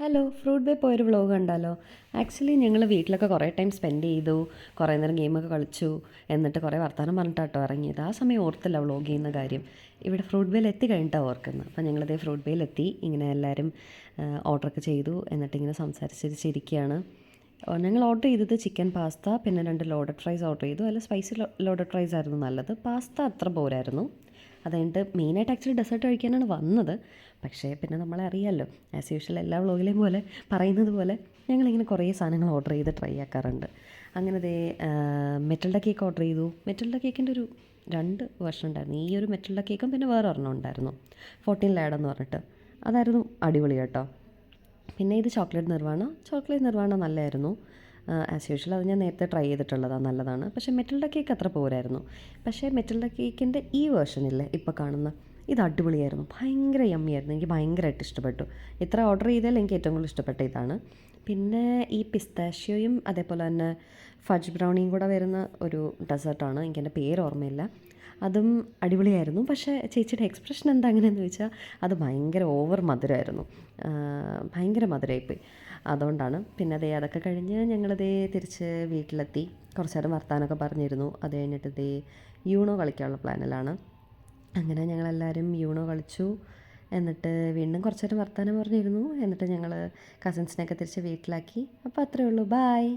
Hello, fruit bay പോയൊരു vlog കണ്ടാലോ? Actually ഞങ്ങൾ വീട്ടിലൊക്കെ കുറേ ടൈം സ്പെൻഡ് ചെയ്തു, കുറേ നേരം ഗെയിമൊക്കെ കളിച്ചു, എന്നിട്ട് കുറേ വർത്തമാനം പറഞ്ഞിട്ടാട്ടോ ഇറങ്ങിയത്. ആ സമയം ഓർത്തില്ല വ്ളോഗ് ചെയ്യുന്ന കാര്യം. ഇവിടെ ഫ്രൂട്ട് ബേയിൽ എത്തി കഴിഞ്ഞിട്ടാണ് ഓർക്കുന്നത്. അപ്പോൾ ഞങ്ങളിതേ ഫ്രൂട്ട് ബേയിൽ എത്തി, ഇങ്ങനെ എല്ലാവരും ഓർഡറൊക്കെ ചെയ്തു, എന്നിട്ടിങ്ങനെ സംസാരിച്ചിരിക്കുകയാണ്. ഞങ്ങൾ ഓർഡർ ചെയ്തത് ചിക്കൻ പാസ്ത, പിന്നെ 2 ലോഡഡ് ഫ്രൈസ് ഓർഡർ ചെയ്തു. അല്ല, സ്പൈസി ലോഡഡ് ഫ്രൈസ് ആയിരുന്നു നല്ലത്. പാസ്ത അത്ര പോരായിരുന്നു. അത് കഴിഞ്ഞിട്ട് മെയിനായിട്ട് ആക്ച്വലി ഡെസേർട്ട് കഴിക്കാനാണ് വന്നത്. പക്ഷേ പിന്നെ നമ്മളെ അറിയാമല്ലോ, ആസ് യൂഷ്വൽ എല്ലാ വ്ളോഗിലെയും പോലെ പറയുന്നത് പോലെ ഞങ്ങളിങ്ങനെ കുറേ സാധനങ്ങൾ ഓർഡർ ചെയ്ത് ട്രൈ ആക്കാറുണ്ട്. അങ്ങനെ ദേ മെറ്റൽഡ കേക്ക് ഓർഡർ ചെയ്തു. മെറ്റൽഡ കേക്കിൻ്റെ ഒരു 2 വെർഷൻ ഉണ്ടായിരുന്നു. ഈ ഒരു മെറ്റൽഡ കേക്കും പിന്നെ വേറെ ഒരെണ്ണം ഉണ്ടായിരുന്നു, 14 ലാഡ് എന്ന് പറഞ്ഞിട്ട്. അതായിരുന്നു അടിപൊളി കേട്ടോ. പിന്നെ ഇത് ചോക്ലേറ്റ് നിർവാണ നല്ലതായിരുന്നു. ആസ് യൂഷ്വൽ അത് ഞാൻ നേരത്തെ ട്രൈ ചെയ്തിട്ടുള്ളതാണ്, നല്ലതാണ്. പക്ഷേ മെറ്റൽഡ കേക്ക് അത്ര പോരായിരുന്നു. പക്ഷേ മെറ്റൽഡ കേക്കിൻ്റെ ഈ വേർഷനില്ലേ ഇപ്പോൾ കാണുന്ന, ഇത് അടിപൊളിയായിരുന്നു. ഭയങ്കര യമ്മിയായിരുന്നു. എനിക്ക് ഭയങ്കരമായിട്ട് ഇഷ്ടപ്പെട്ടു. ഇത്ര ഓർഡർ ചെയ്താൽ എനിക്ക് ഏറ്റവും കൂടുതൽ ഇഷ്ടപ്പെട്ട ഇതാണ്. പിന്നെ ഈ പിസ്താഷ്യോയും അതേപോലെ തന്നെ ഫഡ്ജ് ബ്രൗണിയും കൂടെ വരുന്ന ഒരു ഡെസേർട്ടാണ്, എനിക്കെൻ്റെ പേര് ഓർമ്മയില്ല. അതും അടിപൊളിയായിരുന്നു. പക്ഷേ ചേച്ചിയുടെ എക്സ്പ്രഷൻ എന്താ അങ്ങനെയെന്ന് ചോദിച്ചാൽ, അത് ഭയങ്കര ഓവർ മധുരമായിരുന്നു. ഭയങ്കര മധുരമായിപ്പോയി. അതുകൊണ്ടാണ്. പിന്നെ അതൊക്കെ കഴിഞ്ഞ് ഞങ്ങളിതേ തിരിച്ച് വീട്ടിലെത്തി. കുറച്ച് നേരം വർത്താനമൊക്കെ പറഞ്ഞിരുന്നു. അത് കഴിഞ്ഞിട്ട് യൂണോ കളിക്കാനുള്ള പ്ലാനിലാണ്. അങ്ങനെ ഞങ്ങളെല്ലാവരും യൂണോ കളിച്ചു. എന്നിട്ട് വീണ്ടും കുറച്ച് നേരം വർത്താനം പറഞ്ഞിരുന്നു. എന്നിട്ട് ഞങ്ങൾ കസിൻസിനെയൊക്കെ തിരിച്ച് വീട്ടിലാക്കി. അപ്പോൾ അത്രയേ ഉള്ളൂ. ബായ്.